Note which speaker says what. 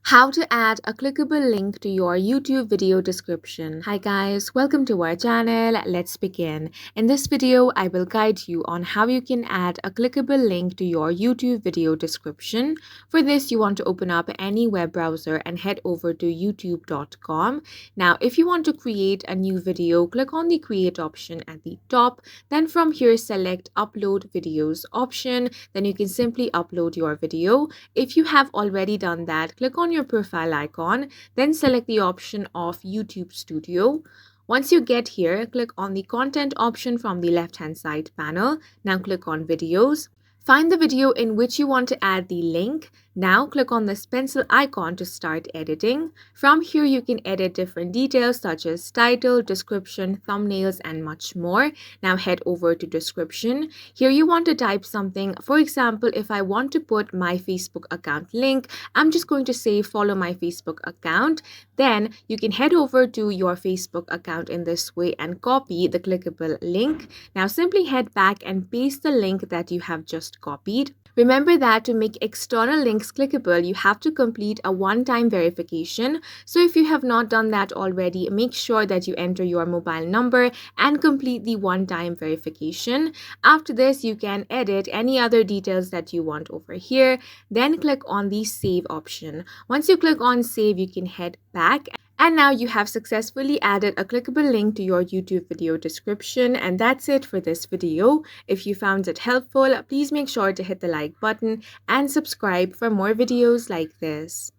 Speaker 1: How to add a clickable link to your YouTube video description. Hi guys, welcome to our channel. Let's begin. In this video, I will guide you on how you can add a clickable link to your YouTube video description. For this, you want to open up any web browser and head over to youtube.com. Now, if you want to create a new video, click on the create option at the top. Then from here, select upload videos option. Then you can simply upload your video. If you have already done that, click on your profile icon, then select the option of YouTube Studio. Once you get here, click on the content option from the left-hand side panel. Now click on videos. Find the video in which you want to add the link. Now click on this pencil icon to start editing. From here, you can edit different details such as title, description, thumbnails, and much more. Now head over to description. Here you want to type something. For example, if I want to put my Facebook account link, I'm just going to say follow my Facebook account. Then you can head over to your Facebook account in this way and copy the clickable link. Now simply head back and paste the link that you have just copied. Remember that to make external links clickable, you have to complete a one-time verification. So if you have not done that already, make sure that you enter your mobile number and complete the one-time verification. After this, you can edit any other details that you want over here. Then click on the save option. Once you click on save, you can head back. And now you have successfully added a clickable link to your YouTube video description. And that's it for this video. If you found it helpful, please make sure to hit the like button and subscribe for more videos like this.